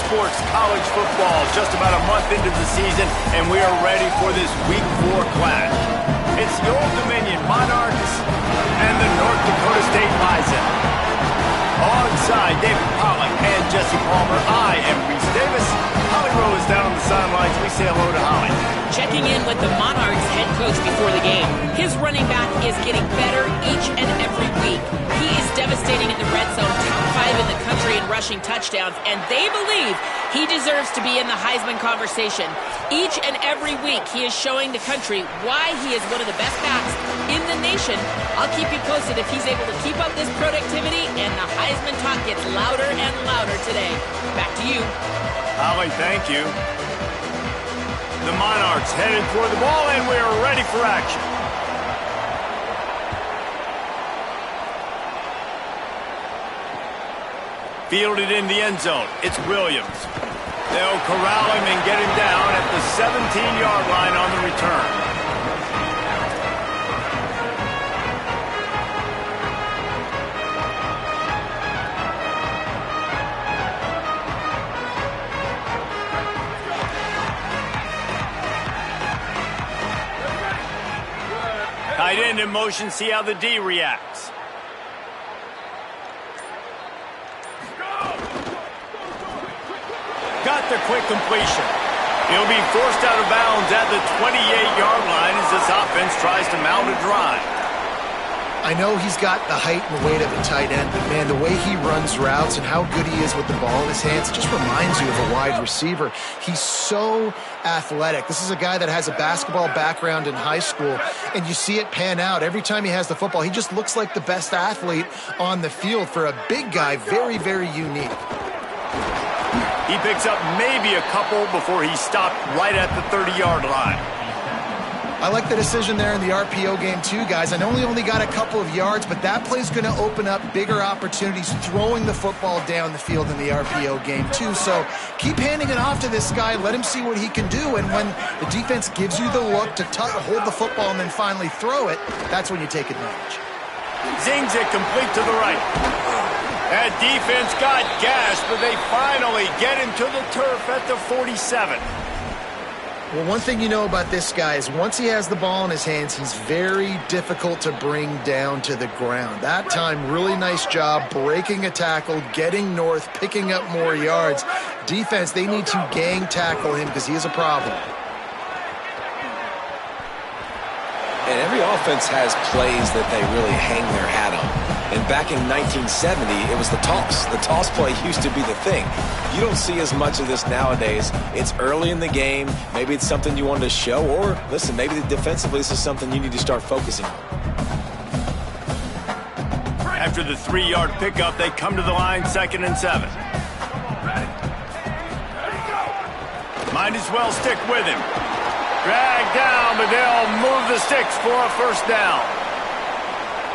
sports, college football, just about a month into the season, and we are ready for this Week 4 clash. It's the Old Dominion Monarchs and the North Dakota State Bison. Alongside David Pollack and Jesse Palmer, I am Reese Davis. Holly Rowe is down on the sidelines. We say hello to Holly. Checking in with the Monarchs head coach before the game. His running back is getting better each and every week. He is devastating in the red zone, top 5 in the country in rushing touchdowns, and they believe he deserves to be in the Heisman conversation. Each and every week, he is showing the country why he is one of the best backs in the nation. I'll keep you posted if he's able to keep up this productivity, and the Heisman talk gets louder and louder today. Back to you. Holly, thank you. The Monarchs headed toward the ball, and we are ready for action. Fielded in the end zone. It's Williams. They'll corral him and get him down at the 17-yard line on the return. Tight end in motion, see how the D reacts. Got the quick completion. He'll be forced out of bounds at the 28-yard line as this offense tries to mount a drive. I know he's got the height and weight of a tight end, but man, the way he runs routes and how good he is with the ball in his hands just reminds you of a wide receiver. He's so athletic. This is a guy that has a basketball background in high school, and you see it pan out. Every time he has the football, he just looks like the best athlete on the field. For a big guy, very, very unique. He picks up maybe a couple before he stopped right at the 30-yard line. I like the decision there in the RPO game too, guys. I know he only got a couple of yards, but that play's going to open up bigger opportunities throwing the football down the field in the RPO game too. So keep handing it off to this guy. Let him see what he can do. And when the defense gives you the look to hold the football and then finally throw it, that's when you take advantage. Zings it complete to the right. That defense got gashed, but they finally get him to the turf at the 47. Well, one thing you know about this guy is once he has the ball in his hands, he's very difficult to bring down to the ground. That time, really nice job breaking a tackle, getting north, picking up more yards. Defense, they need to gang tackle him because he is a problem. And every offense has plays that they really hang their hat on. And back in 1970, it was the toss. The toss play used to be the thing. You don't see as much of this nowadays. It's early in the game. Maybe it's something you wanted to show. Or, listen, maybe defensively this is something you need to start focusing on. After the 3-yard pickup, they come to the line 2nd and 7. Might as well stick with him. Drag down, but they'll move the sticks for a first down.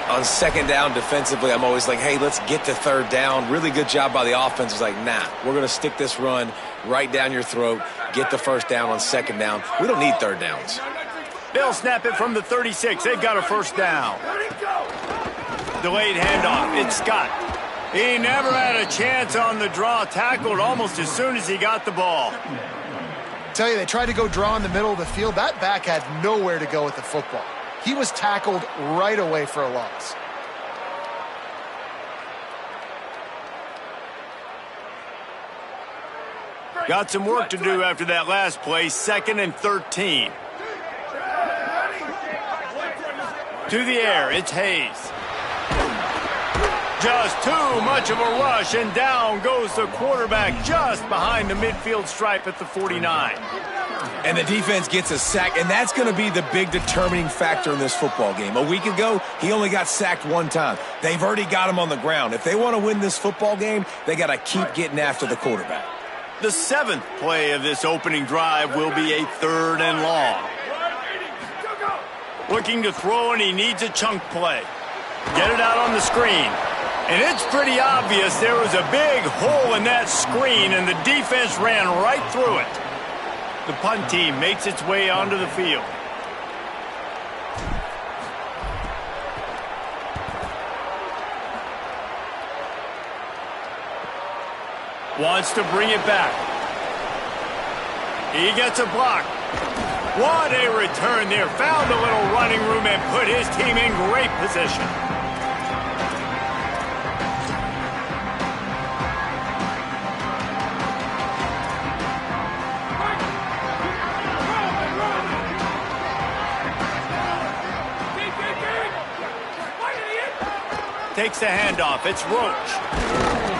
On 2nd down defensively, I'm always like, hey, let's get to 3rd down. Really good job by the offense. It's like, nah, we're going to stick this run right down your throat, get the 1st down on 2nd down. We don't need 3rd downs. They'll snap it from the 36. They've got a 1st down. Delayed handoff. It's Scott. He never had a chance on the draw. Tackled almost as soon as he got the ball. Tell you, they tried to go draw in the middle of the field. That back had nowhere to go with the football. He was tackled right away for a loss. Got some work to do after that last play. 2nd and 13. To the air, it's Hayes. Just too much of a rush, and down goes the quarterback just behind the midfield stripe at the 49. And the defense gets a sack, and that's going to be the big determining factor in this football game. A week ago, he only got sacked 1 time. They've already got him on the ground. If they want to win this football game, they got to keep getting after the quarterback. The 7th play of this opening drive will be a 3rd and long. Looking to throw, and he needs a chunk play. Get it out on the screen. And it's pretty obvious there was a big hole in that screen, and the defense ran right through it. The punt team makes its way onto the field. Wants to bring it back. He gets a block. What a return there. Found a little running room and put his team in great position. Takes the handoff. It's Roach.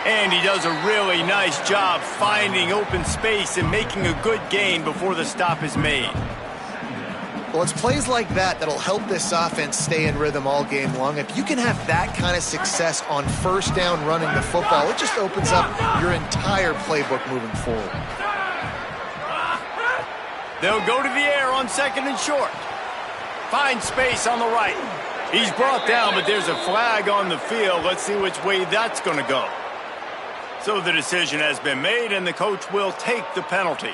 And he does a really nice job finding open space and making a good gain before the stop is made. Well, it's plays like that that'll help this offense stay in rhythm all game long. If you can have that kind of success on first down running the football, it just opens up your entire playbook moving forward. They'll go to the air on 2nd and short. Find space on the right. He's brought down, but there's a flag on the field. Let's see which way that's going to go. So the decision has been made, and the coach will take the penalty.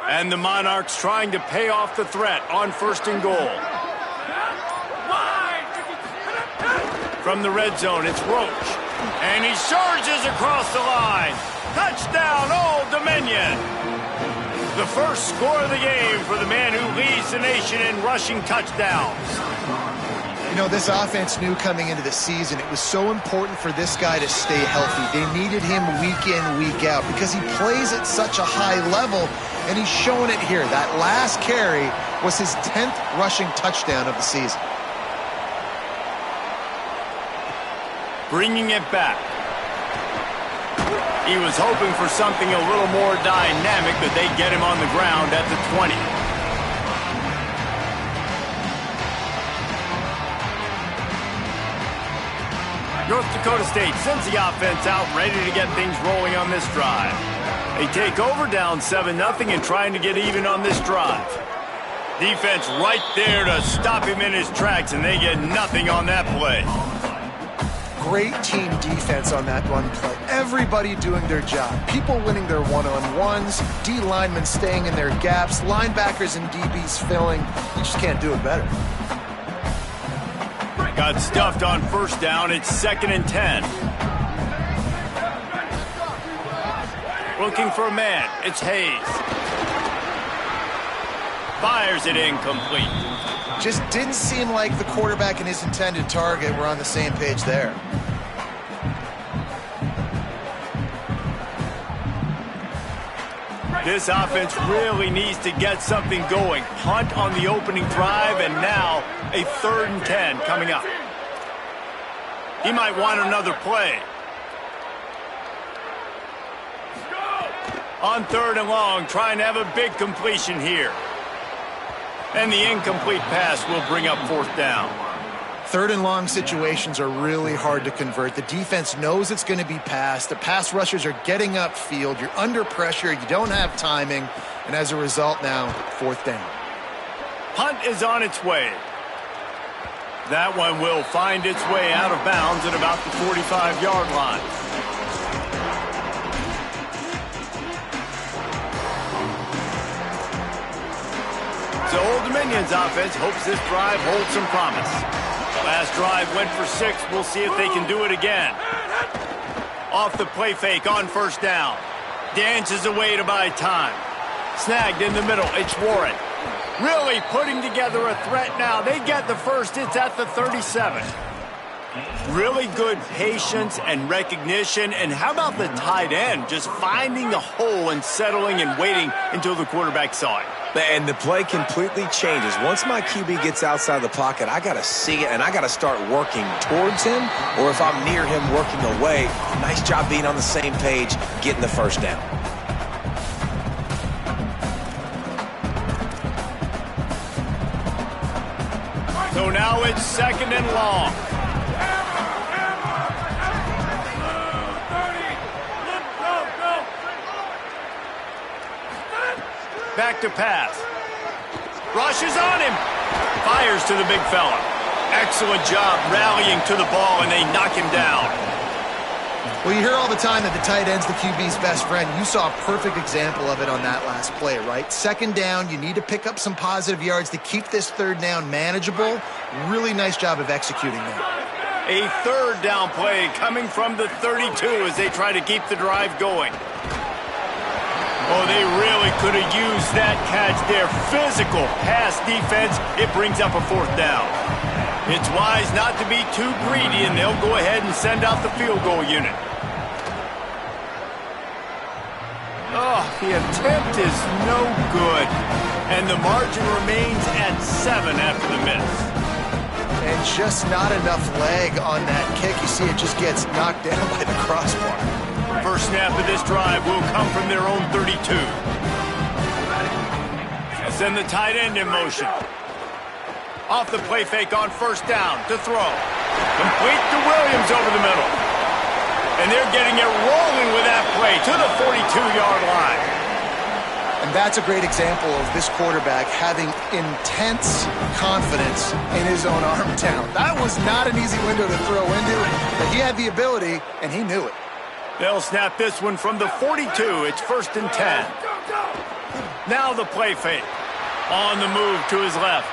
And the Monarchs trying to pay off the threat on 1st and goal. From the red zone, it's Roach. And he charges across the line. Touchdown, Old Dominion. The first score of the game for the man who leads the nation in rushing touchdowns. You know, this offense knew coming into the season it was so important for this guy to stay healthy. They needed him week in, week out because he plays at such a high level, and he's showing it here. That last carry was his 10th rushing touchdown of the season. Bringing it back. He was hoping for something a little more dynamic, but they get him on the ground at the 20. North Dakota State sends the offense out, ready to get things rolling on this drive. They take over down 7-0 and trying to get even on this drive. Defense right there to stop him in his tracks, and they get nothing on that play. Great team defense on that run play. Everybody doing their job. People winning their one-on-ones, D linemen staying in their gaps, linebackers and DBs filling. You just can't do it better. Got stuffed on 1st down. It's 2nd and 10. Looking for a man. It's Hayes. Fires it incomplete. Just didn't seem like the quarterback and his intended target were on the same page there. This offense really needs to get something going. Punt on the opening drive, and now a 3rd and 10 coming up. He might want another play. On 3rd and long, trying to have a big completion here. And the incomplete pass will bring up 4th down. 3rd and long situations are really hard to convert. The defense knows it's going to be passed. The pass rushers are getting upfield. You're under pressure. You don't have timing. And as a result now, 4th down. Punt is on its way. That one will find its way out of bounds at about the 45-yard line. So Old Dominion's offense hopes this drive holds some promise. Last drive went for 6. We'll see if they can do it again. Off the play fake on 1st down. Dances away to buy time. Snagged in the middle. It's Warren. Really putting together a threat now. They get the first. It's at the 37. Really good patience and recognition. And how about the tight end? Just finding the hole and settling and waiting until the quarterback saw it. And the play completely changes. Once my QB gets outside the pocket, I got to see it, and I got to start working towards him, or if I'm near him working away, nice job being on the same page, getting the 1st down. So now it's 2nd and long. Back to pass. Rushes on him. Fires to the big fella. Excellent job rallying to the ball, and they knock him down. Well, you hear all the time that the tight end's the QB's best friend. You saw a perfect example of it on that last play, right? Second down, you need to pick up some positive yards to keep this third down manageable. Really nice job of executing that. A third down play coming from the 32 as they try to keep the drive going. Oh, they really could have used that catch there. Physical pass defense. It brings up a fourth down. It's wise not to be too greedy, and they'll go ahead and send out the field goal unit. Oh, the attempt is no good. And the margin remains at 7 after the miss. And just not enough leg on that kick. You see it just gets knocked down by the crossbar. First snap of this drive will come from their own 32. They'll send the tight end in motion. Off the play fake on first down to throw. Complete to Williams over the middle. And they're getting it rolling with that play to the 42-yard line. And that's a great example of this quarterback having intense confidence in his own arm talent. That was not an easy window to throw into, but he had the ability, and he knew it. They'll snap this one from the 42. It's 1st and 10. Now the play fake. On the move to his left.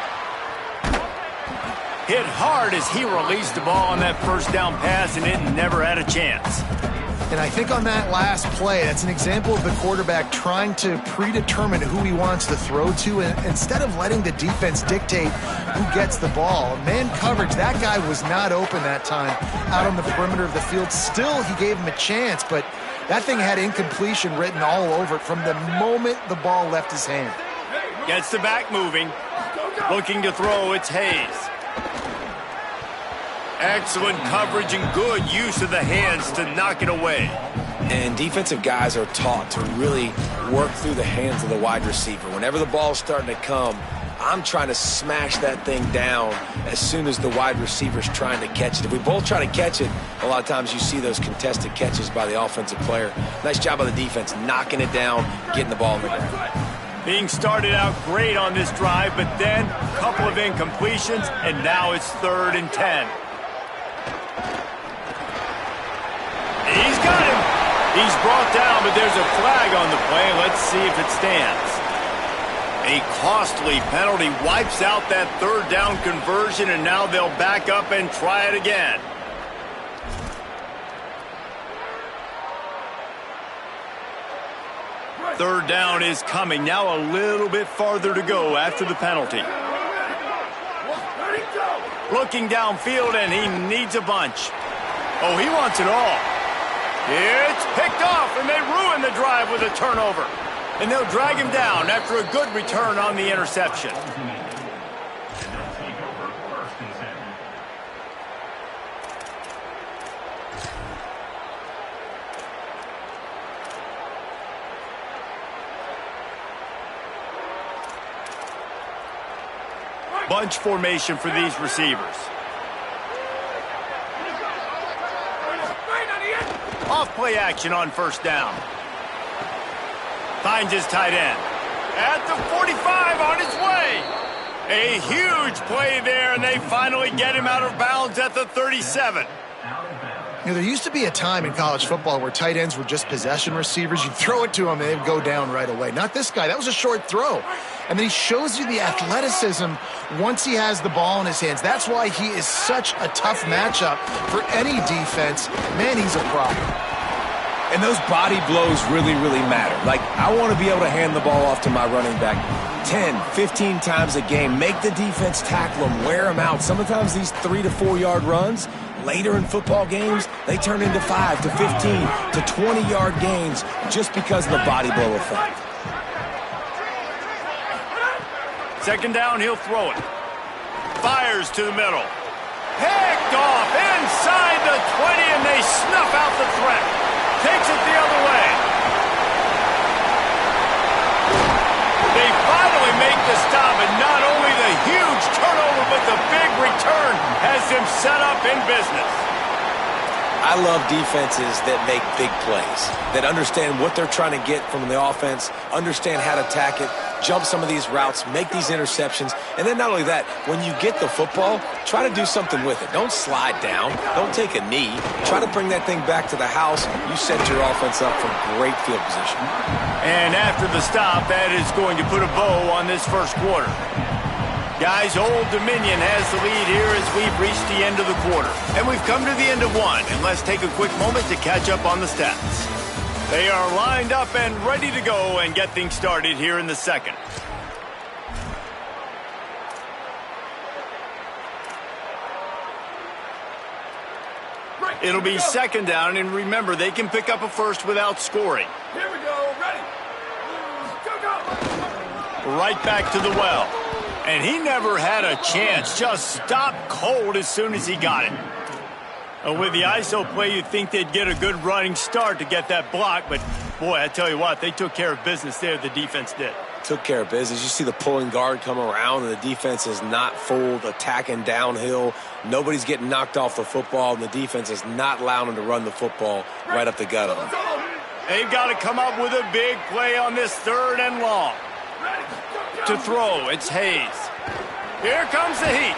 Hit hard as he released the ball on that first down pass, and it never had a chance. And I think on that last play, that's an example of the quarterback trying to predetermine who he wants to throw to, and instead of letting the defense dictate who gets the ball. Man coverage, that guy was not open that time out on the perimeter of the field. Still, he gave him a chance, but that thing had incompletion written all over it from the moment the ball left his hand. Gets the back moving. Looking to throw, it's Hayes. Excellent coverage and good use of the hands to knock it away. And defensive guys are taught to really work through the hands of the wide receiver. Whenever the ball's starting to come, I'm trying to smash that thing down as soon as the wide receiver's trying to catch it. If we both try to catch it, a lot of times you see those contested catches by the offensive player. Nice job by the defense, knocking it down, getting the ball in the ground. Being started out great on this drive, but then a couple of incompletions, and now it's 3rd and 10. He's got him. He's brought down, but there's a flag on the play. Let's see if it stands. A costly penalty wipes out that 3rd down conversion, and now they'll back up and try it again. Third down is coming. Now a little bit farther to go after the penalty. Looking downfield, and he needs a bunch. Oh, he wants it all. It's picked off, and they ruin the drive with a turnover. And they'll drag him down after a good return on the interception. Bunch formation for these receivers. Off play action on first down. Finds his tight end. At the 45 on his way. A huge play there, and they finally get him out of bounds at the 37. You know, there used to be a time in college football where tight ends were just possession receivers. You'd throw it to them, and they'd go down right away. Not this guy. That was a short throw. And then he shows you the athleticism once he has the ball in his hands. That's why he is such a tough matchup for any defense. Man, he's a problem. And those body blows really, really matter. Like, I want to be able to hand the ball off to my running back 10, 15 times a game. Make the defense tackle them, wear them out. Sometimes these 3 to 4 yard runs, later in football games, they turn into 5 to 15 to 20-yard gains just because of the body blow effect. Second down, he'll throw it. Fires to the middle. Picked off inside the 20, and they snuff out the threat. Takes it the other way. They finally make the stop, and not only the huge turnover, but the big return has them set up in business. I love defenses that make big plays, that understand what they're trying to get from the offense, understand how to attack it, jump some of these routes, make these interceptions, and then not only that, when you get the football, try to do something with it. Don't slide down. Don't take a knee. Try to bring that thing back to the house. You set your offense up for great field position. And after the stop, that is going to put a bow on this first quarter. Guys, Old Dominion has the lead here as we've reached the end of the quarter. And we've come to the end of one. And let's take a quick moment to catch up on the stats. They are lined up and ready to go and get things started here in the second. It'll be second down, and remember, they can pick up a first without scoring. Here we go, ready. Go. Right back to the well. And he never had a chance. Just stopped cold as soon as he got it. With the ISO play, you'd think they'd get a good running start to get that block. But, boy, I tell you what, they took care of business there, the defense did. Took care of business. You see the pulling guard come around, and the defense is not fooled, attacking downhill. Nobody's getting knocked off the football, and the defense is not allowing them to run the football right up the gut of them. They've got to come up with a big play on this third and long. To throw, it's Hayes. Here comes the heat.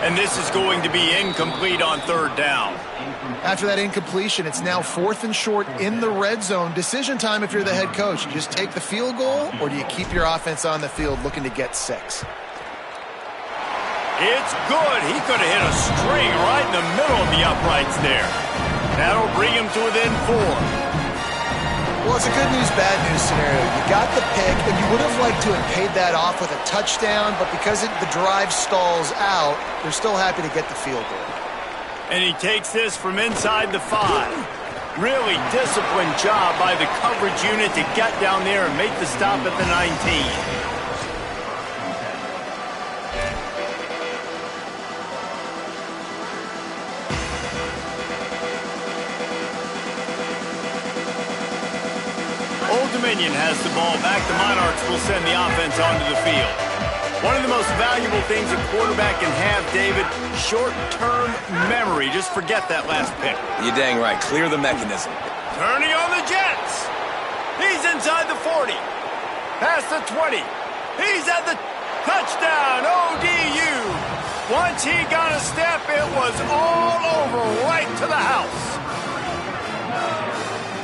And this is going to be incomplete on third down. After that incompletion, it's now 4th and short in the red zone. Decision time if you're the head coach. You just take the field goal, or do you keep your offense on the field looking to get 6? It's good. He could have hit a string right in the middle of the uprights there. That'll bring him to within 4. Well, it's a good news, bad news scenario. You got the pick, and you would have liked to have paid that off with a touchdown, but because the drive stalls out, they're still happy to get the field goal. And he takes this from inside the 5. Really disciplined job by the coverage unit to get down there and make the stop at the 19. Old Dominion has the ball back. The Monarchs will send the offense onto the field. One of the most valuable things a quarterback can have, David, short-term memory. Just forget that last pick. You're dang right. Clear the mechanism. Turning on the Jets. He's inside the 40. Past the 20. He's at the touchdown. ODU. Once he got a step, it was all over right to the house.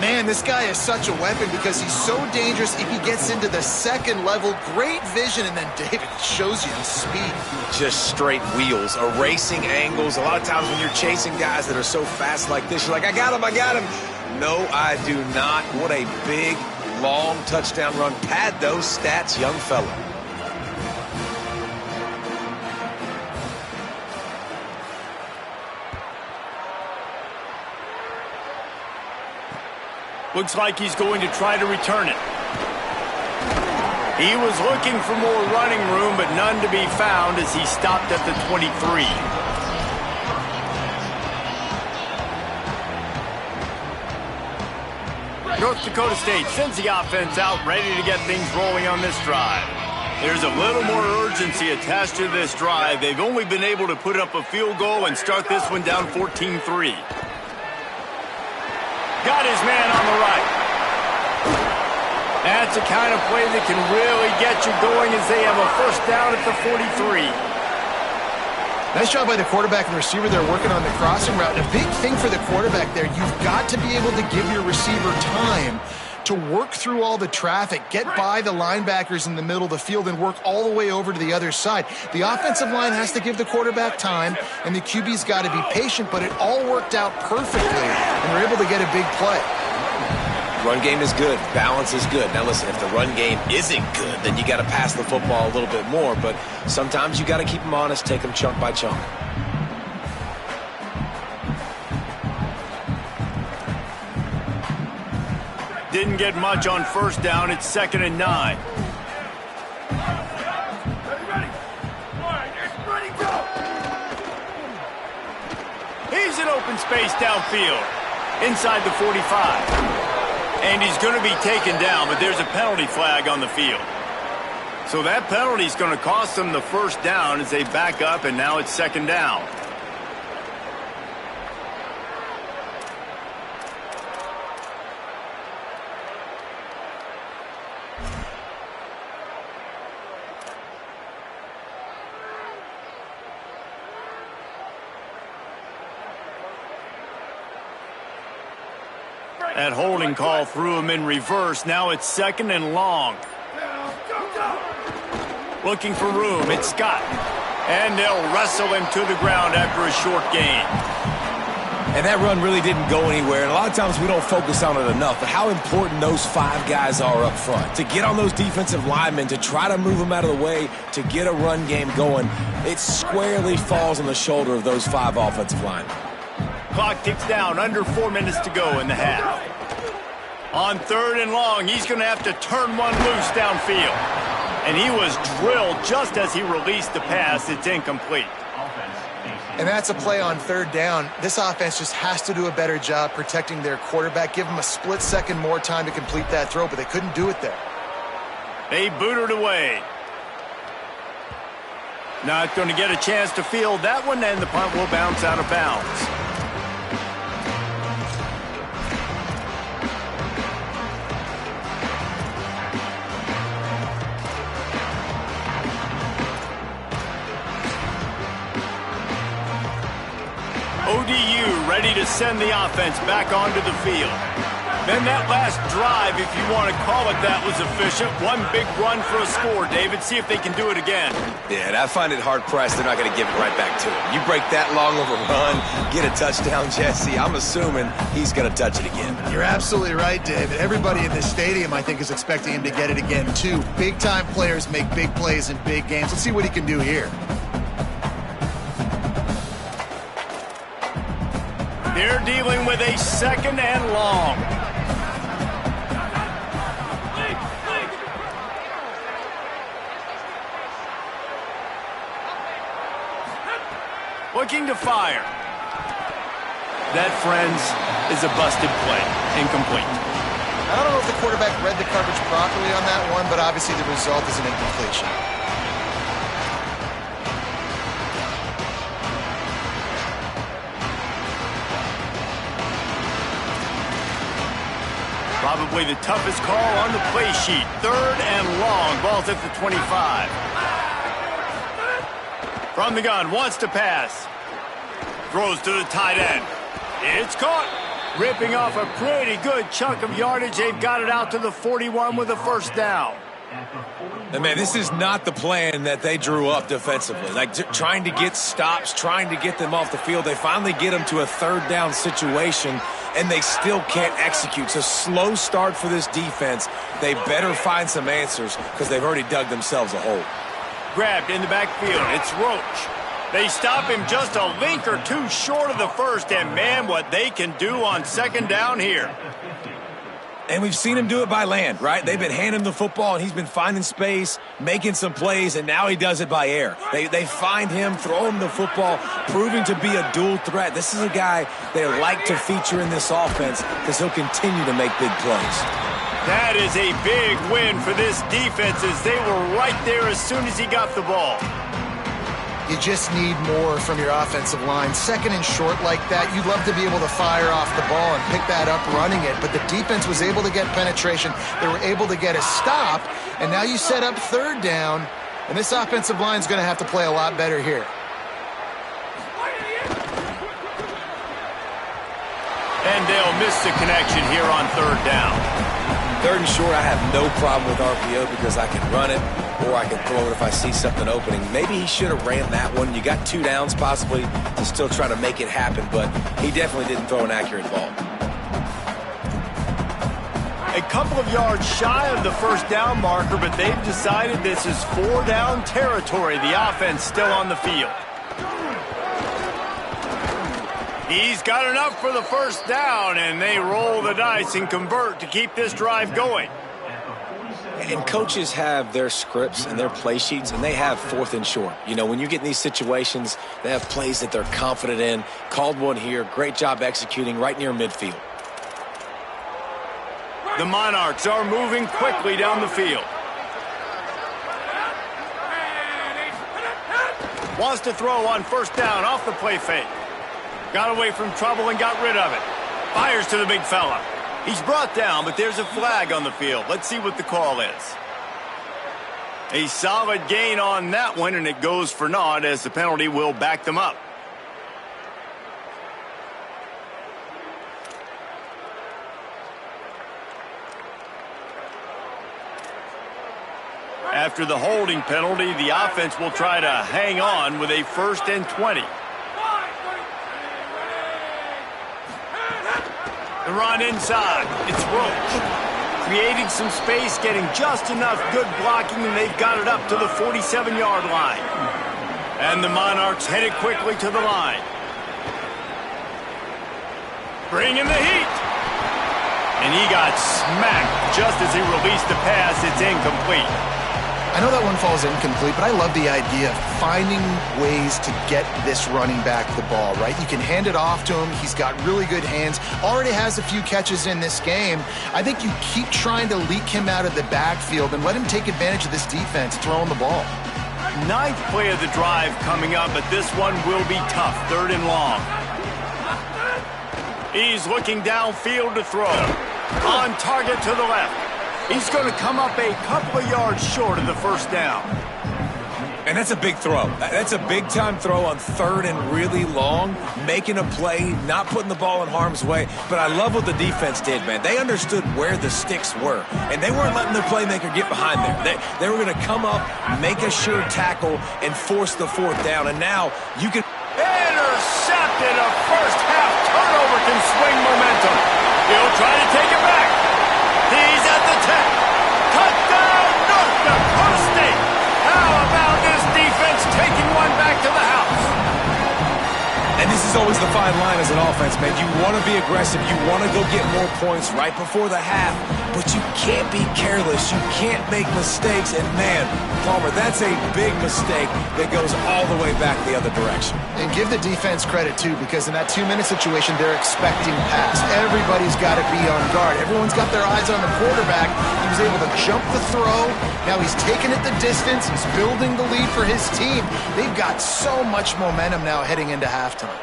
Man, this guy is such a weapon because he's so dangerous if he gets into the second level. Great vision, and then David shows you his speed. Just straight wheels, erasing angles. A lot of times when you're chasing guys that are so fast like this, you're like, I got him. No, I do not. What a big, long touchdown run. Pad those stats, young fella. Looks like he's going to try to return it. He was looking for more running room, but none to be found as he stopped at the 23. North Dakota State sends the offense out, ready to get things rolling on this drive. There's a little more urgency attached to this drive. They've only been able to put up a field goal and start this one down 14-3. Got his man on the right. That's the kind of play that can really get you going as they have a first down at the 43. Nice job by the quarterback and the receiver there working on the crossing route. And a big thing for the quarterback there, you've got to be able to give your receiver time to work through all the traffic, get by the linebackers in the middle of the field, and work all the way over to the other side. The offensive line has to give the quarterback time, and the QB's got to be patient, but it all worked out perfectly, and they're able to get a big play. Run game is good. Balance is good. Now, listen, if the run game isn't good, then you got to pass the football a little bit more, but sometimes you got to keep them honest, take them chunk by chunk. Didn't get much on first down. It's 2nd and 9. He's in open space downfield, inside the 45. And he's going to be taken down, but there's a penalty flag on the field. So that penalty is going to cost them the first down as they back up, and now it's 2nd down. That holding call threw him in reverse. Now it's 2nd and long. Looking for room. It's Scott. And they'll wrestle him to the ground after a short gain. And that run really didn't go anywhere. And a lot of times we don't focus on it enough. But how important those 5 guys are up front. To get on those defensive linemen, to try to move them out of the way, to get a run game going, it squarely falls on the shoulder of those 5 offensive linemen. Clock ticks down. Under 4 minutes to go in the half. On 3rd and long, he's going to have to turn one loose downfield. And he was drilled just as he released the pass. It's incomplete. And that's a play on 3rd down. This offense just has to do a better job protecting their quarterback. Give him a split second more time to complete that throw, but they couldn't do it there. They booted away. Not going to get a chance to field that one, and the punt will bounce out of bounds. ODU ready to send the offense back onto the field. Then that last drive, if you want to call it that, was efficient. One big run for a score, David. See if they can do it again. Yeah, and I find it hard-pressed. They're not going to give it right back to him. You break that long of a run, get a touchdown, Jesse, I'm assuming he's going to touch it again. You're absolutely right, David. Everybody in this stadium, I think, is expecting him to get it again, too. Big-time players make big plays in big games. Let's see what he can do here. They're dealing with a 2nd and long. Looking to fire. That, friends, is a busted play. Incomplete. I don't know if the quarterback read the coverage properly on that one, but obviously the result is an incompletion. Probably the toughest call on the play sheet. 3rd and long. Ball's at the 25. From the gun, wants to pass. Throws to the tight end. It's caught. Ripping off a pretty good chunk of yardage. They've got it out to the 41 with a 1st down. And man, this is not the plan that they drew up defensively. Like trying to get stops, trying to get them off the field. They finally get them to a 3rd down situation, and they still can't execute. So slow start for this defense. They better find some answers because they've already dug themselves a hole. Grabbed in the backfield. It's Roach. They stop him just a link or two short of the 1st, and man, what they can do on 2nd down here. And we've seen him do it by land, right? They've been handing him the football, and he's been finding space, making some plays, and now he does it by air. They find him, throw him the football, proving to be a dual threat. This is a guy they like to feature in this offense because he'll continue to make big plays. That is a big win for this defense as they were right there as soon as he got the ball. You just need more from your offensive line. 2nd and short like that, you'd love to be able to fire off the ball and pick that up running it, but the defense was able to get penetration. They were able to get a stop, and now you set up 3rd down, and this offensive line is going to have to play a lot better here. And they'll miss the connection here on 3rd down. 3rd and short, I have no problem with RPO because I can run it or I can throw it if I see something opening. Maybe he should have ran that one. You got 2 downs possibly to still try to make it happen, but he definitely didn't throw an accurate ball. A couple of yards shy of the 1st down marker, but they've decided this is 4 down territory. The offense still on the field. He's got enough for the 1st down, and they roll the dice and convert to keep this drive going. And coaches have their scripts and their play sheets, and they have 4th and short. You know, when you get in these situations, they have plays that they're confident in. Called one here. Great job executing right near midfield. The Monarchs are moving quickly down the field. Wants to throw on 1st down off the play fake. Got away from trouble and got rid of it. Fires to the big fella. He's brought down, but there's a flag on the field. Let's see what the call is. A solid gain on that one, and it goes for naught as the penalty will back them up. After the holding penalty, the offense will try to hang on with a 1st and 20. The run inside. It's Roach. Creating some space, getting just enough good blocking, and they've got it up to the 47-yard line. And the Monarchs headed quickly to the line. Bringing the heat. And he got smacked just as he released the pass. It's incomplete. I know that one falls incomplete, but I love the idea of finding ways to get this running back the ball, right? You can hand it off to him. He's got really good hands. Already has a few catches in this game. I think you keep trying to leak him out of the backfield and let him take advantage of this defense throwing the ball. 9th play of the drive coming up, but this one will be tough. 3rd and long. He's looking downfield to throw. On target to the left. He's going to come up a couple of yards short of the 1st down. And that's a big throw. That's a big-time throw on 3rd and really long, making a play, not putting the ball in harm's way. But I love what the defense did, man. They understood where the sticks were, and they weren't letting their playmaker get behind there. They were going to come up, make a sure tackle, and force the 4th down. And now you can... Intercepted. A first-half turnover can swing momentum. He'll try to take it back. He's at the 10. Touchdown, North Dakota State. How about this defense taking one back to the house? And this is always the fine line as an offense, man. You want to be aggressive. You want to go get more points right before the half, but you can't be careless. You can't make mistakes. And, man, Palmer, that's a big mistake that goes all the way back the other direction. And give the defense credit, too, because in that 2-minute situation, they're expecting pass. Everybody's got to be on guard. Everyone's got their eyes on the quarterback. He was able to jump the throw. Now he's taking it the distance. He's building the lead for his team. They've got so much momentum now heading into halftime.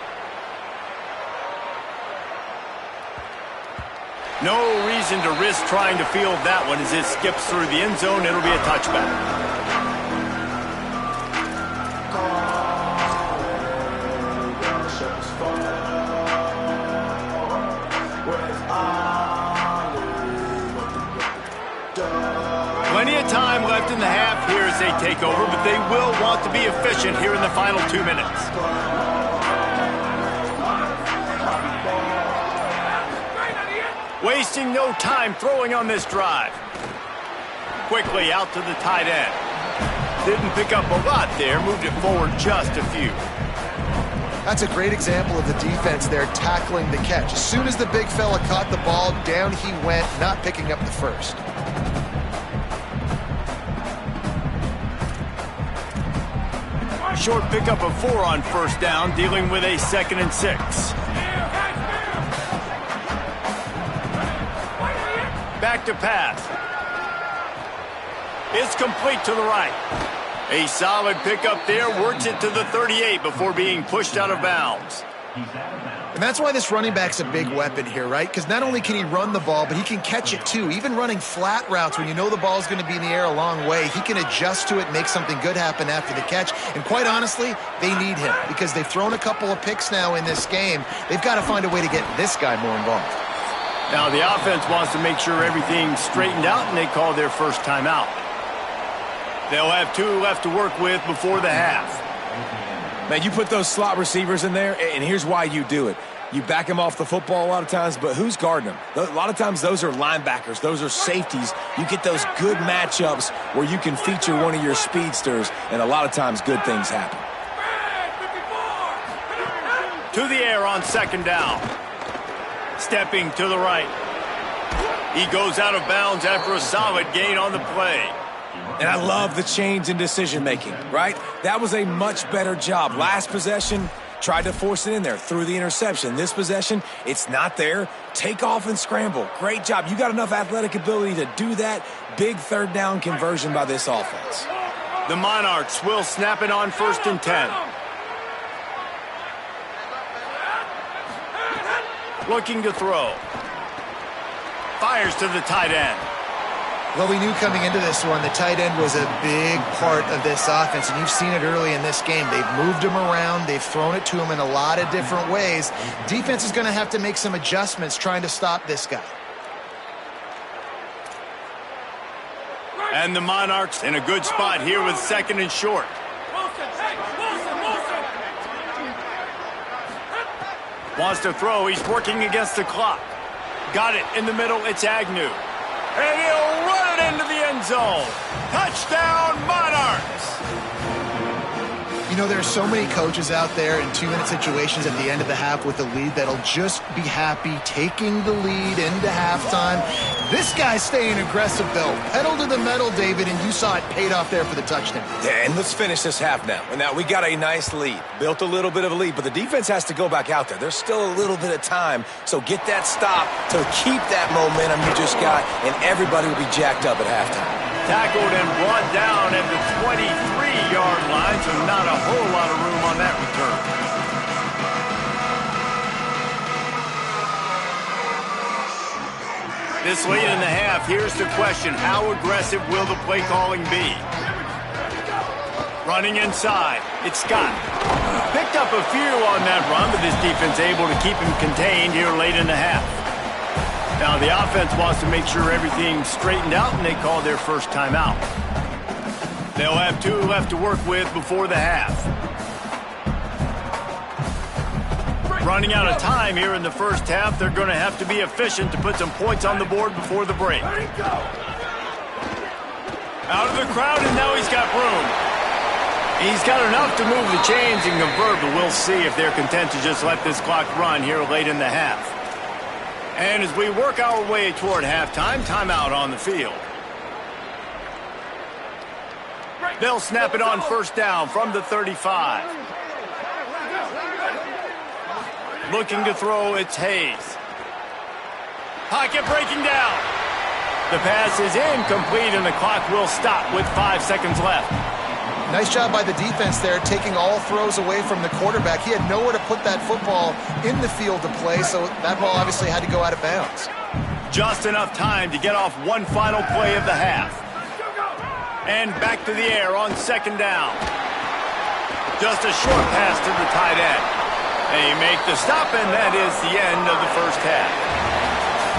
No reason to risk trying to field that one as it skips through the end zone. It'll be a touchback. Plenty of time left in the half here as they take over, but they will want to be efficient here in the final 2 minutes. Wasting no time throwing on this drive. Quickly out to the tight end. Didn't pick up a lot there, moved it forward just a few. That's a great example of the defense there tackling the catch. As soon as the big fella caught the ball, down he went, not picking up the first. Short pickup of 4 on 1st down, dealing with a 2nd and 6. Back to pass. It's complete to the right. A solid pickup there, works it to the 38 before being pushed out of bounds. And that's why this running back's a big weapon here, right? Because not only can he run the ball, but he can catch it too. Even running flat routes when you know the ball's going to be in the air a long way, he can adjust to it, make something good happen after the catch. And quite honestly, they need him because they've thrown a couple of picks now in this game. They've got to find a way to get this guy more involved. Now the offense wants to make sure everything's straightened out, and they call their first timeout. They'll have 2 left to work with before the half. Man, you put those slot receivers in there, and here's why you do it. You back them off the football a lot of times, but who's guarding them? A lot of times those are linebackers. Those are safeties. You get those good matchups where you can feature one of your speedsters, and a lot of times good things happen. To the air on 2nd down. Stepping to the right. He goes out of bounds after a solid gain on the play. And I love the change in decision-making, right? That was a much better job. Last possession, tried to force it in there, threw the interception. This possession, it's not there. Take off and scramble. Great job. You got enough athletic ability to do that. Big 3rd down conversion by this offense. The Monarchs will snap it on 1st and 10. Looking to throw. Fires to the tight end. Well, we knew coming into this one, the tight end was a big part of this offense, and you've seen it early in this game. They've moved him around. They've thrown it to him in a lot of different ways. Defense is going to have to make some adjustments trying to stop this guy. And the Monarchs in a good spot here with 2nd and short. Wants to throw. He's working against the clock. Got it in the middle. It's Agnew. And he'll run it into the end zone. Touchdown, Monarchs! You know, there are so many coaches out there in 2-minute situations at the end of the half with the lead that'll just be happy taking the lead into halftime. This guy's staying aggressive, though. Pedal to the metal, David, and you saw it paid off there for the touchdown. Yeah, and let's finish this half now. And now we got a nice lead. Built a little bit of a lead, but the defense has to go back out there. There's still a little bit of time, so get that stop to keep that momentum you just got, and everybody will be jacked up at halftime. Tackled and brought down at the 23-yard line, so not a whole lot of room on that return. This late in the half, here's the question. How aggressive will the play calling be? Running inside. It's Scott. Picked up a few on that run, but this defense able to keep him contained here late in the half. Now the offense wants to make sure everything's straightened out, and they call their first timeout. They'll have 2 left to work with before the half. Running out of time here in the first half, they're going to have to be efficient to put some points on the board before the break. Out of the crowd, and now he's got room. He's got enough to move the chains and convert, but we'll see if they're content to just let this clock run here late in the half. And as we work our way toward halftime, timeout on the field. They'll snap it on first down from the 35. Looking to throw, it's Hayes. Pocket breaking down. The pass is incomplete, and the clock will stop with 5 seconds left. Nice job by the defense there, taking all throws away from the quarterback. He had nowhere to put that football in the field to play, so that ball obviously had to go out of bounds. Just enough time to get off one final play of the half. And back to the air on 2nd down. Just a short pass to the tight end. They make the stop, and that is the end of the first half.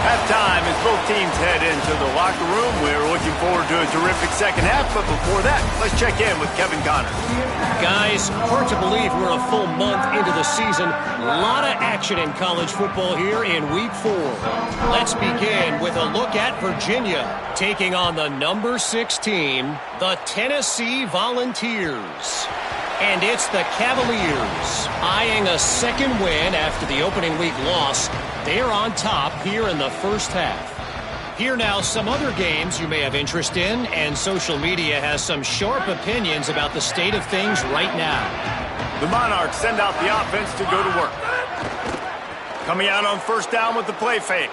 Halftime as both teams head into the locker room. We're looking forward to a terrific second half, but before that, let's check in with Kevin Connors. Guys, hard to believe we're a full month into the season. A lot of action in college football here in Week 4. Let's begin with a look at Virginia taking on the number 6 team, the Tennessee Volunteers. And it's the Cavaliers eyeing a second win after the opening week loss. They're on top here in the first half. Here now some other games you may have interest in, and social media has some sharp opinions about the state of things right now. The Monarchs send out the offense to go to work. Coming out on first down with the play fake.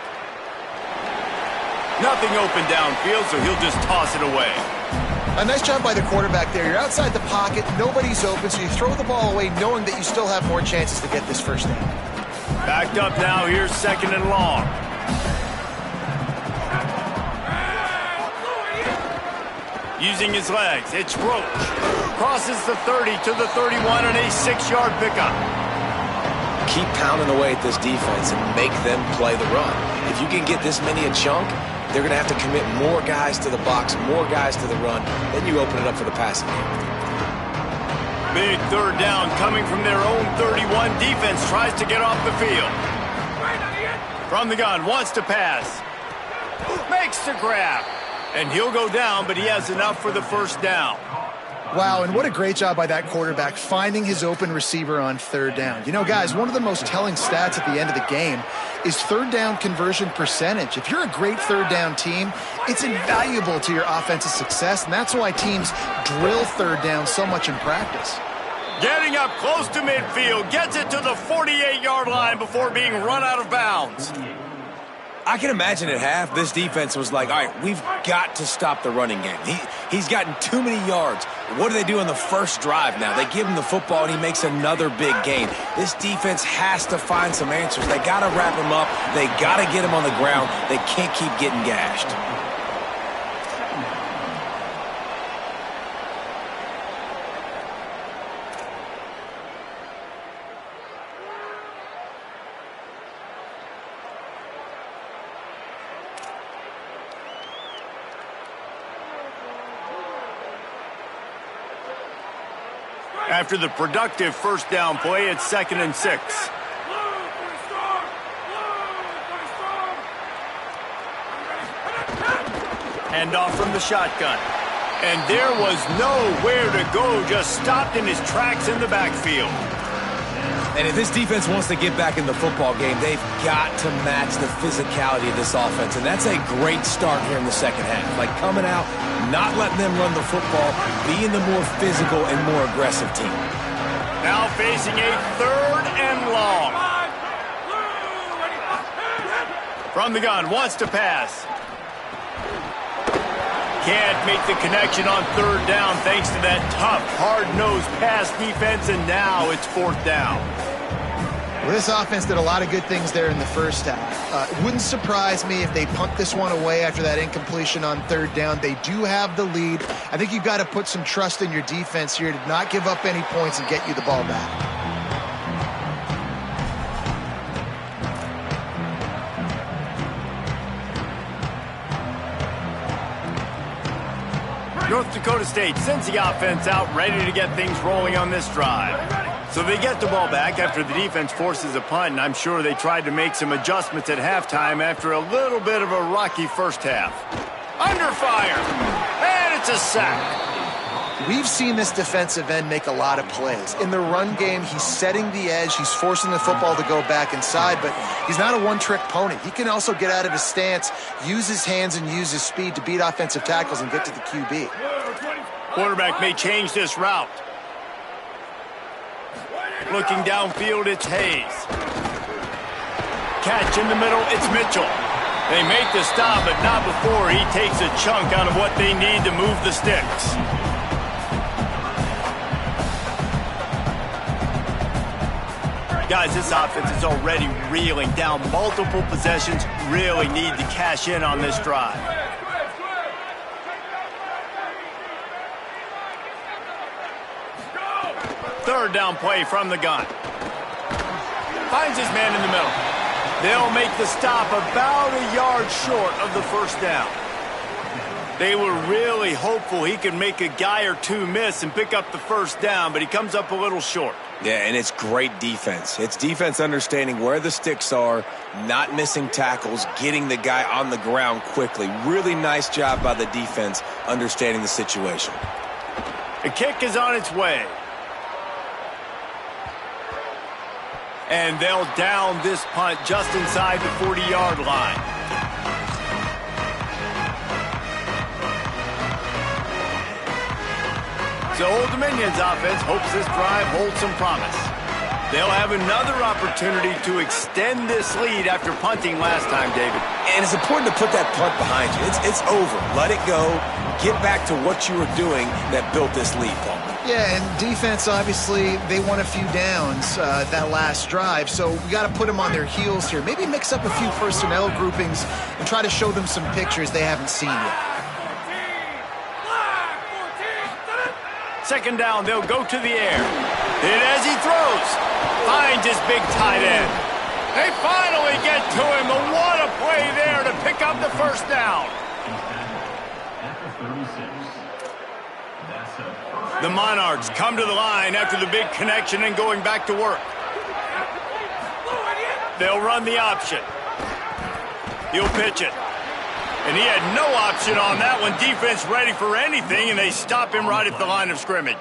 Nothing open downfield, so he'll just toss it away. A nice job by the quarterback there. You're outside the pocket, nobody's open, so you throw the ball away knowing that you still have more chances to get this first down. Backed up now, here's 2nd and long. Using his legs, it's Roach. Crosses the 30 to the 31 and a 6-yard pickup. Keep pounding away at this defense and make them play the run. If you can get this many a chunk, they're going to have to commit more guys to the box, more guys to the run. Then you open it up for the passing game. Big 3rd down coming from their own 31. Defense tries to get off the field. From the gun, wants to pass. Makes the grab. And he'll go down, but he has enough for the first down. Wow, and what a great job by that quarterback finding his open receiver on 3rd down. You know, guys, one of the most telling stats at the end of the game is 3rd down conversion percentage. If you're a great 3rd down team, it's invaluable to your offensive success, and that's why teams drill 3rd down so much in practice. Getting up close to midfield, gets it to the 48-yard line before being run out of bounds. I can imagine at half, this defense was like, all right, we've got to stop the running game. He's gotten too many yards. What do they do on the first drive now? They give him the football, and he makes another big gain. This defense has to find some answers. They got to wrap him up. They got to get him on the ground. They can't keep getting gashed. After the productive first down play, it's 2nd and 6. Hand off from the shotgun. And there was nowhere to go, just stopped in his tracks in the backfield. And if this defense wants to get back in the football game, they've got to match the physicality of this offense. And that's a great start here in the second half. Like coming out, not letting them run the football, being the more physical and more aggressive team. Now facing a 3rd and long. From the gun, wants to pass. Can't make the connection on 3rd down thanks to that tough, hard-nosed pass defense, and now it's 4th down. Well, this offense did a lot of good things there in the first half. It wouldn't surprise me if they punt this one away after that incompletion on 3rd down. They do have the lead. I think you've got to put some trust in your defense here to not give up any points and get you the ball back. North Dakota State sends the offense out, ready to get things rolling on this drive. So they get the ball back after the defense forces a punt, and I'm sure they tried to make some adjustments at halftime after a little bit of a rocky first half. Under fire, and it's a sack. We've seen this defensive end make a lot of plays. In the run game, he's setting the edge. He's forcing the football to go back inside, but he's not a one-trick pony. He can also get out of his stance, use his hands, and use his speed to beat offensive tackles and get to the QB. Quarterback may change this route. Looking downfield, it's Hayes. Catch in the middle, it's Mitchell. They make the stop, but not before he takes a chunk out of what they need to move the sticks. Guys, this offense is already reeling down multiple possessions. Really need to cash in on this drive. Third down play from the gun. Finds his man in the middle. They'll make the stop about a yard short of the first down. They were really hopeful he could make a guy or two miss and pick up the first down, but he comes up a little short. Yeah, and it's great defense. It's defense understanding where the sticks are, not missing tackles, getting the guy on the ground quickly. Really nice job by the defense understanding the situation. The kick is on its way. And they'll down this punt just inside the 40-yard line. So Old Dominion's offense hopes this drive holds some promise. They'll have another opportunity to extend this lead after punting last time, David. And it's important to put that punt behind you. It's over. Let it go. Get back to what you were doing that built this lead, Paul. Yeah, and defense, obviously, they won a few downs that last drive, so we got to put them on their heels here. Maybe mix up a few personnel groupings and try to show them some pictures they haven't seen yet. Second down, they'll go to the air. And as he throws, finds his big tight end. They finally get to him, but what a play there to pick up the first down. The Monarchs come to the line after the big connection and going back to work. They'll run the option. He'll pitch it. And he had no option on that one. Defense ready for anything, and they stop him right at the line of scrimmage.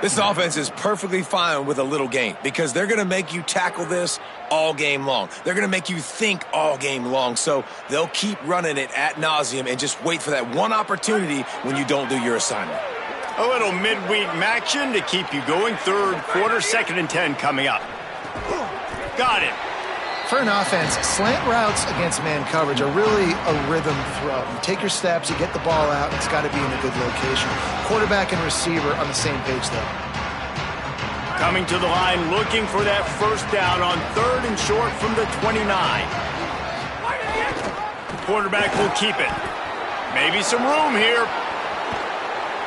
This offense is perfectly fine with a little game because they're going to make you tackle this all game long. They're going to make you think all game long. So they'll keep running it ad nauseum and just wait for that one opportunity when you don't do your assignment. A little midweek action to keep you going. Third quarter, 2nd and 10 coming up. Got it. For an offense, slant routes against man coverage are really a rhythm throw. You take your steps, you get the ball out, it's got to be in a good location. Quarterback and receiver on the same page, though. Coming to the line, looking for that first down on 3rd and short from the 29. Quarterback will keep it. Maybe some room here.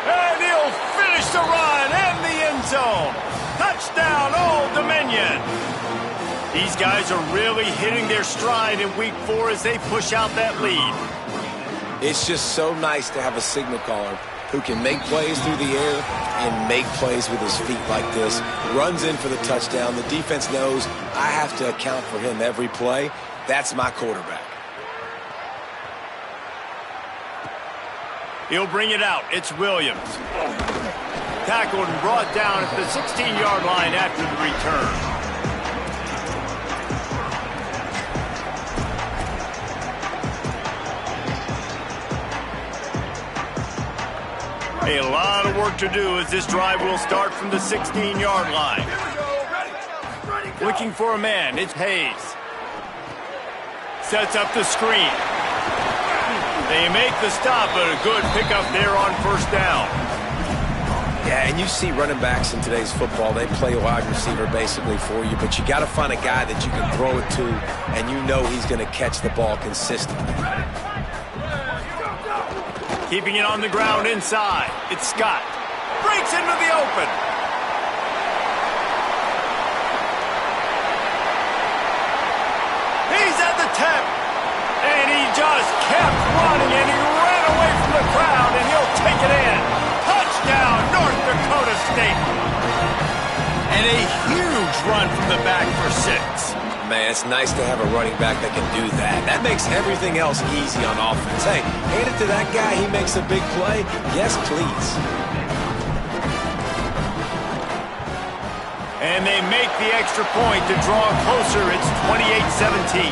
And he'll finish the run and the end zone. Touchdown, Old Dominion. These guys are really hitting their stride in week 4 as they push out that lead. It's just so nice to have a signal caller who can make plays through the air and make plays with his feet like this. Runs in for the touchdown. The defense knows I have to account for him every play. That's my quarterback. He'll bring it out. It's Williams. Tackled and brought down at the 16-yard line after the return. A lot of work to do as this drive will start from the 16-yard line. Looking for a man, it's Hayes. Sets up the screen. They make the stop, but a good pickup there on first down. Yeah, and you see running backs in today's football, they play wide receiver basically for you, but you got to find a guy that you can throw it to, and you know he's going to catch the ball consistently. Keeping it on the ground inside. It's Scott. Breaks into the open. He's at the 10. And he just kept running, and he ran away from the crowd, and he'll take it in. Touchdown, North Dakota State. And a huge run from the back for 6. Man, it's nice to have a running back that can do that. That makes everything else easy on offense. Hey, hand it to that guy. He makes a big play. Yes, please. And they make the extra point to draw closer. It's 28-17.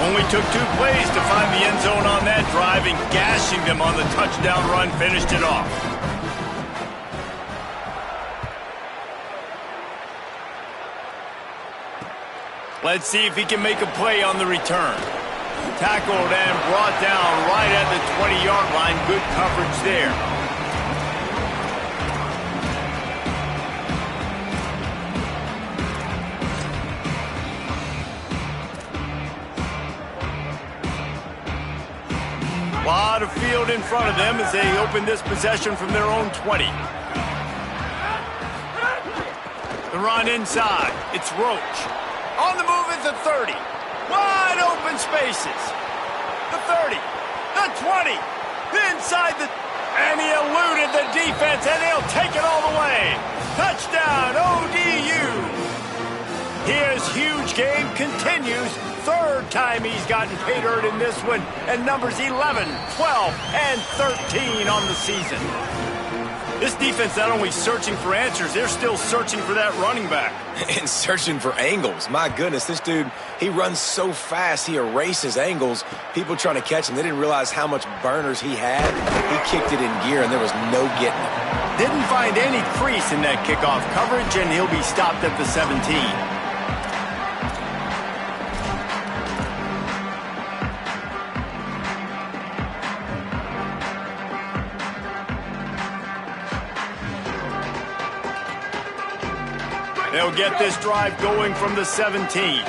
Only took 2 plays to find the end zone on that drive, and gashing them on the touchdown run finished it off. Let's see if he can make a play on the return. Tackled and brought down right at the 20-yard line. Good coverage there. A lot of field in front of them as they open this possession from their own 20. The run inside. It's Roach. On the move at the 30. Wide open spaces. The 30. The 20. Inside the... And he eluded the defense, and he'll take it all the way. Touchdown, ODU. His huge game continues. 3rd time he's gotten pay dirt in this one. And numbers 11, 12, and 13 on the season. This defense not only searching for answers, they're still searching for that running back. And searching for angles. My goodness, this dude, he runs so fast, he erases angles. People trying to catch him, they didn't realize how much burners he had. He kicked it in gear, and there was no getting him. Didn't find any crease in that kickoff coverage, and he'll be stopped at the 17. They'll get this drive going from the 17.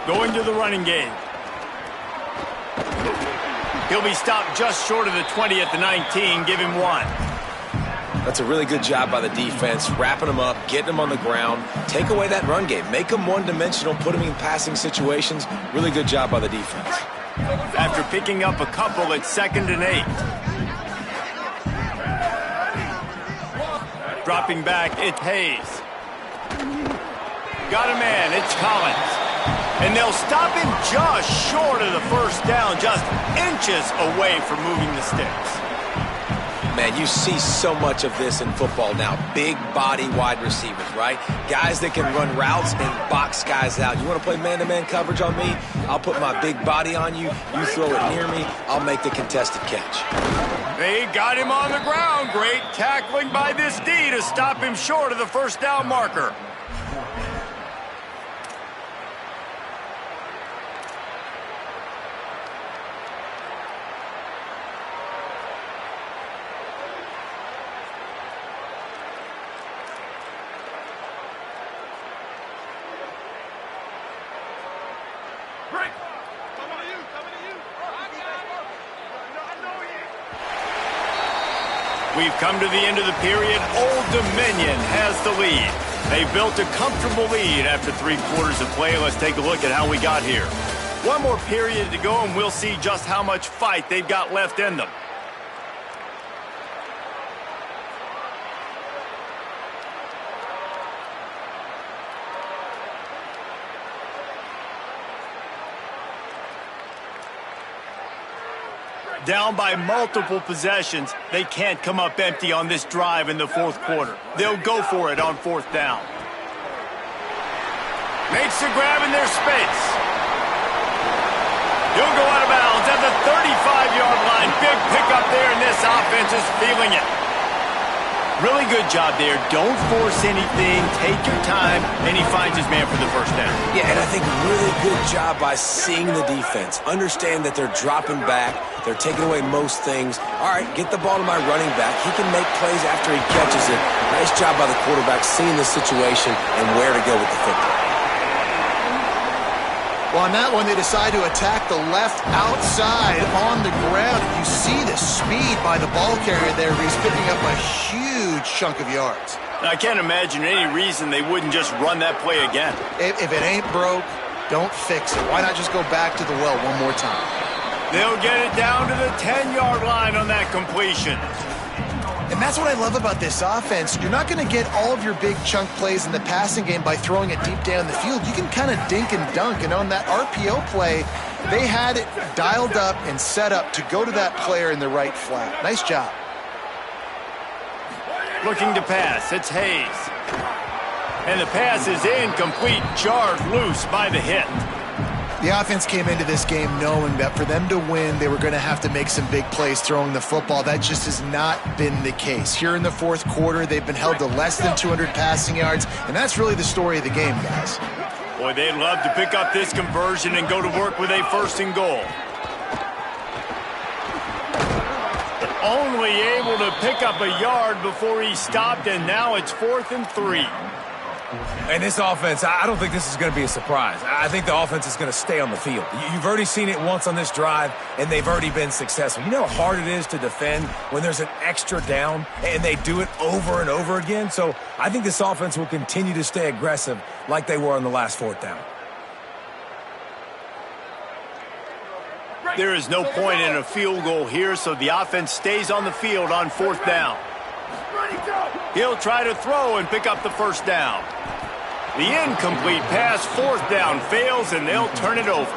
Going to the running game. He'll be stopped just short of the 20 at the 19. Give him 1. That's a really good job by the defense, wrapping them up, getting them on the ground. Take away that run game. Make them one-dimensional, put them in passing situations. Really good job by the defense. After picking up a couple, it's 2nd and 8. Dropping back, it's Hayes. Got a man, it's Collins. And they'll stop him just short of the first down, just inches away from moving the sticks. Man, you see so much of this in football now. Big body wide receivers, right? Guys that can run routes and box guys out. You want to play man-to-man coverage on me? I'll put my big body on you. You throw it near me, I'll make the contested catch. They got him on the ground. Great tackling by this D to stop him short of the first down marker. We've come to the end of the period. Old Dominion has the lead. They built a comfortable lead after 3 quarters of play. Let's take a look at how we got here. One more period to go, and we'll see just how much fight they've got left in them. Down by multiple possessions, they can't come up empty on this drive in the fourth quarter. They'll go for it on fourth down. Makes the grab in their space. He'll go out of bounds at the 35-yard line. Big pickup there, and this offense is feeling it. Really good job there. Don't force anything. Take your time, and he finds his man for the first down. Yeah, and I think really good job by seeing the defense. Understand that they're dropping back. They're taking away most things. All right, get the ball to my running back. He can make plays after he catches it. Nice job by the quarterback seeing the situation and where to go with the football. Well, on that one, they decide to attack the left outside on the ground. And you see the speed by the ball carrier there. He's picking up a huge chunk of yards. I can't imagine any reason they wouldn't just run that play again. If it ain't broke, don't fix it. Why not just go back to the well one more time? They'll get it down to the 10-yard line on that completion. And that's what I love about this offense. You're not going to get all of your big chunk plays in the passing game by throwing it deep down the field. You can kind of dink and dunk. And on that RPO play, they had it dialed up and set up to go to that player in the right flat. Nice job. Looking to pass. It's Hayes. And the pass is incomplete. Jarred loose by the hit. The offense came into this game knowing that for them to win, they were going to have to make some big plays throwing the football. That just has not been the case. Here in the fourth quarter, they've been held to less than 200 passing yards, and that's really the story of the game, guys. Boy, they'd love to pick up this conversion and go to work with a first and goal. But only able to pick up a yard before he stopped, and now it's 4th and 3. And this offense, I don't think this is going to be a surprise. I think the offense is going to stay on the field. You've already seen it once on this drive, and they've already been successful. You know how hard it is to defend when there's an extra down, and they do it over and over again? So I think this offense will continue to stay aggressive like they were on the last fourth down. There is no point in a field goal here, so the offense stays on the field on fourth down. He'll try to throw and pick up the first down. The incomplete pass, fourth down, fails, and they'll turn it over.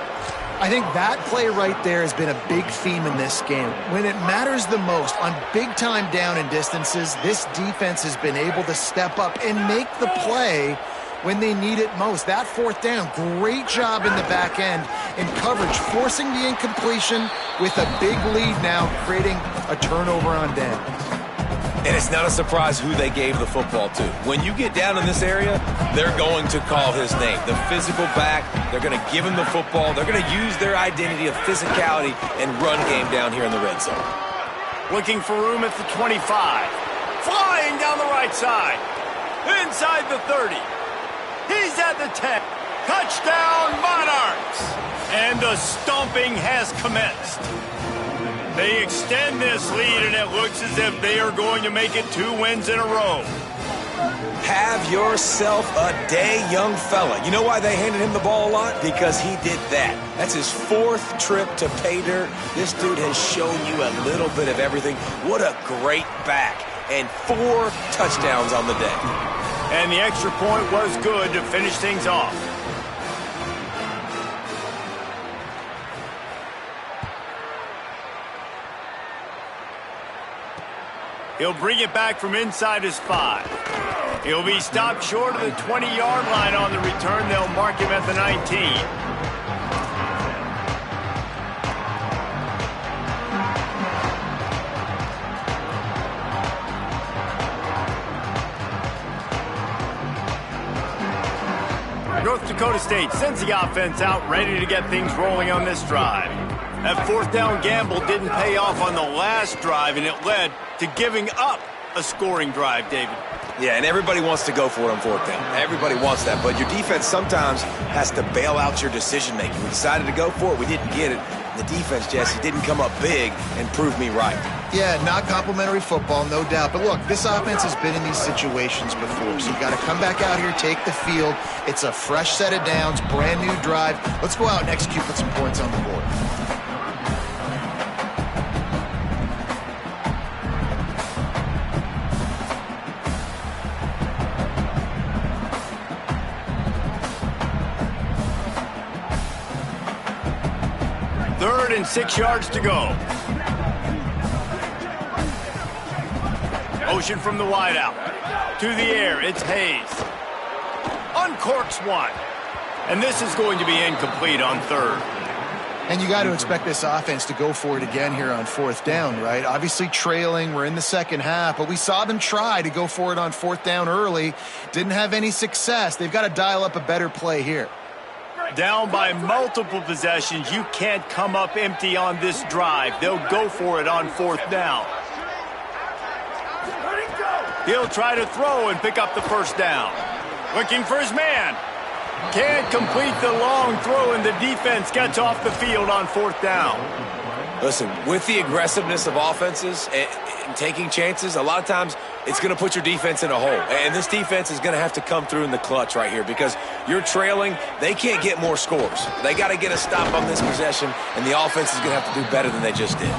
I think that play right there has been a big theme in this game. When it matters the most, on big-time down and distances, this defense has been able to step up and make the play when they need it most. That fourth down, great job in the back end in coverage, forcing the incompletion with a big lead now, creating a turnover on down. And it's not a surprise who they gave the football to. When you get down in this area, they're going to call his name. The physical back, they're going to give him the football. They're going to use their identity of physicality and run game down here in the red zone. Looking for room at the 25. Flying down the right side. Inside the 30. He's at the 10. Touchdown, Monarchs! And the stomping has commenced. They extend this lead, and it looks as if they are going to make it 2 wins in a row. Have yourself a day, young fella. You know why they handed him the ball a lot? Because he did that. That's his 4th trip to pay dirt. This dude has shown you a little bit of everything. What a great back. And 4 touchdowns on the day. And the extra point was good to finish things off. He'll bring it back from inside his 5. He'll be stopped short of the 20-yard line on the return. They'll mark him at the 19. North Dakota State sends the offense out, ready to get things rolling on this drive. That fourth down gamble didn't pay off on the last drive, and it led to giving up a scoring drive, David. Yeah, and everybody wants to go for it on fourth down. Everybody wants that, but your defense sometimes has to bail out your decision-making. We decided to go for it. We didn't get it. The defense, Jesse, didn't come up big and prove me right. Yeah, not complimentary football, no doubt. But look, this offense has been in these situations before, so you got to come back out here, take the field. It's a fresh set of downs, brand new drive. Let's go out and execute, put some points on the board. Third and 6 yards to go. Motion from the wideout. To the air, it's Hayes. Uncorks one. And this is going to be incomplete on third. And you got to expect this offense to go for it again here on fourth down, right? Obviously trailing, we're in the second half, but we saw them try to go for it on fourth down early. Didn't have any success. They've got to dial up a better play here. Down by multiple possessions, you can't come up empty on this drive. They'll go for it on fourth down. He'll try to throw and pick up the first down. Looking for his man. Can't complete the long throw, and the defense gets off the field on fourth down. Listen, with the aggressiveness of offenses and taking chances, a lot of times it's going to put your defense in a hole. And this defense is going to have to come through in the clutch right here because you're trailing. They can't get more scores. They got to get a stop on this possession, and the offense is going to have to do better than they just did.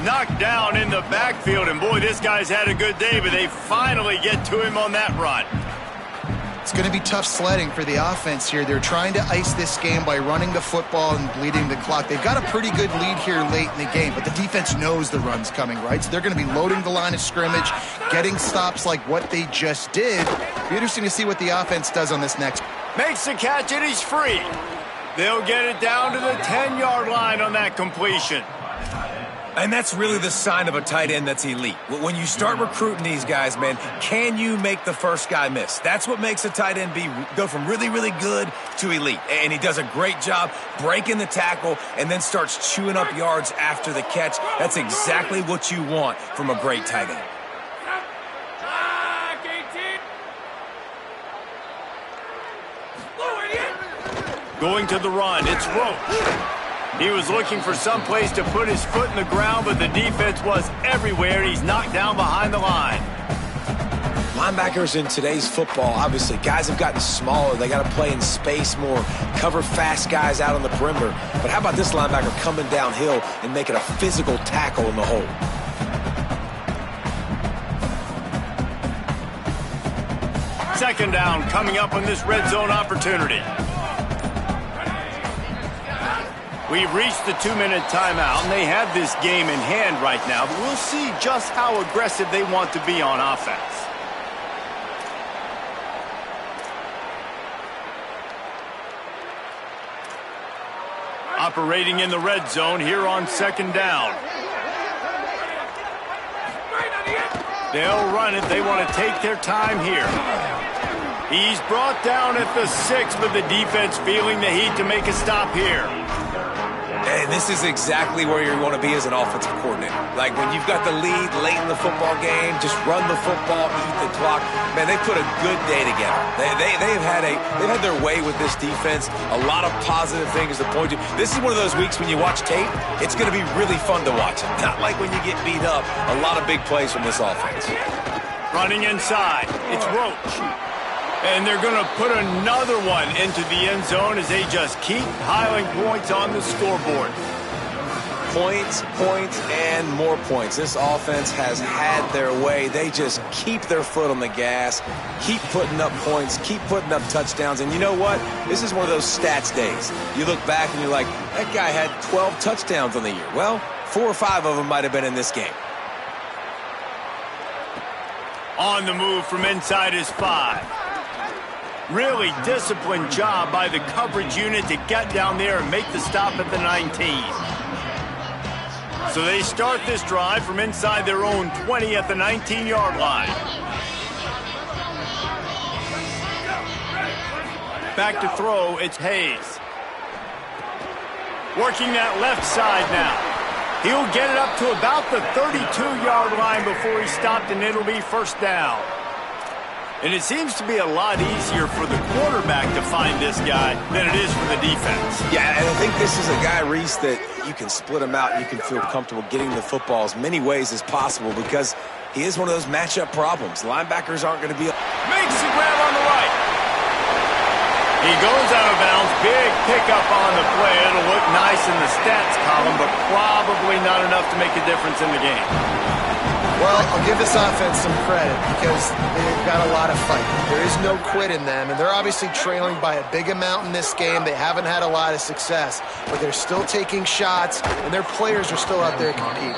Knocked down in the backfield, and boy, this guy's had a good day, but they finally get to him on that run. It's going to be tough sledding for the offense here. They're trying to ice this game by running the football and bleeding the clock. They've got a pretty good lead here late in the game, but the defense knows the run's coming, right? So they're going to be loading the line of scrimmage, getting stops like what they just did. Be interesting to see what the offense does on this next. Makes the catch, and he's free. They'll get it down to the 10-yard line on that completion. And that's really the sign of a tight end that's elite. When you start recruiting these guys, man, can you make the first guy miss? That's what makes a tight end go from really, really good to elite. And he does a great job breaking the tackle and then starts chewing up yards after the catch. That's exactly what you want from a great tight end. Going to the run, it's Roach. He was looking for some place to put his foot in the ground, but the defense was everywhere. He's knocked down behind the line. Linebackers in today's football, obviously, guys have gotten smaller. They got to play in space more, cover fast guys out on the perimeter. But how about this linebacker coming downhill and making a physical tackle in the hole? Second down coming up on this red zone opportunity. We've reached the 2-minute timeout, and they have this game in hand right now, but we'll see just how aggressive they want to be on offense. Operating in the red zone here on second down. They'll run it. They want to take their time here. He's brought down at the 6, but the defense feeling the heat to make a stop here. And this is exactly where you want to be as an offensive coordinator. Like when you've got the lead late in the football game, just run the football, eat the clock. Man, they put a good day together. They've had their way with this defense. A lot of positive things to point to. This is one of those weeks when you watch tape, it's going to be really fun to watch. Not like when you get beat up. A lot of big plays from this offense. Running inside, it's Roach. And they're going to put another one into the end zone as they just keep piling points on the scoreboard. Points, points, and more points. This offense has had their way. They just keep their foot on the gas, keep putting up points, keep putting up touchdowns. And you know what? This is one of those stats days. You look back and you're like, that guy had 12 touchdowns on the year. Well, 4 or 5 of them might have been in this game. On the move from inside his 5. Really disciplined job by the coverage unit to get down there and make the stop at the 19. So they start this drive from inside their own 20 at the 19-yard line. Back to throw, it's Hayes. Working that left side now. He'll get it up to about the 32-yard line before he stopped, and it'll be first down. And it seems to be a lot easier for the quarterback to find this guy than it is for the defense. Yeah, and I think this is a guy, Reese, that you can split him out and you can feel comfortable getting the football as many ways as possible because he is one of those matchup problems. Linebackers aren't going to be... Makes the grab on the right. He goes out of bounds. Big pickup on the play. It'll look nice in the stats column, but probably not enough to make a difference in the game. Well, I'll give this offense some credit because they've got a lot of fight. There is no quit in them, and they're obviously trailing by a big amount in this game. They haven't had a lot of success, but they're still taking shots, and their players are still out there competing.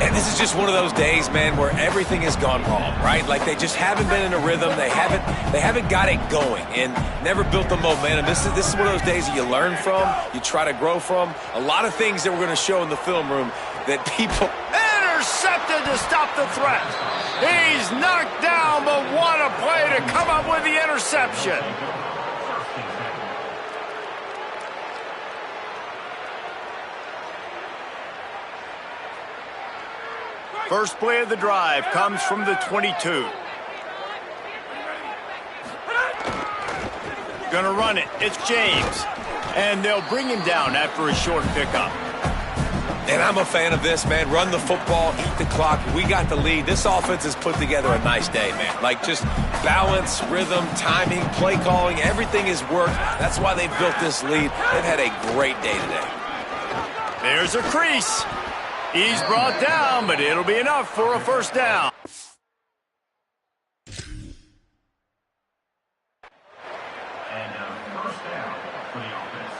And this is just one of those days, man, where everything has gone wrong, right? Like they just haven't been in a rhythm. They haven't got it going and never built the momentum. This is one of those days that you learn from, you try to grow from. A lot of things that we're going to show in the film room that people... Intercepted to stop the threat. He's knocked down, but what a play to come up with the interception. First play of the drive comes from the 22. Gonna run it. It's James. And they'll bring him down after a short pickup. And I'm a fan of this, man. Run the football, eat the clock. We got the lead. This offense has put together a nice day, man. Like just balance, rhythm, timing, play calling, everything has worked. That's why they've built this lead. They've had a great day today. There's a crease. He's brought down, but it'll be enough for a first down. And first down for the offense.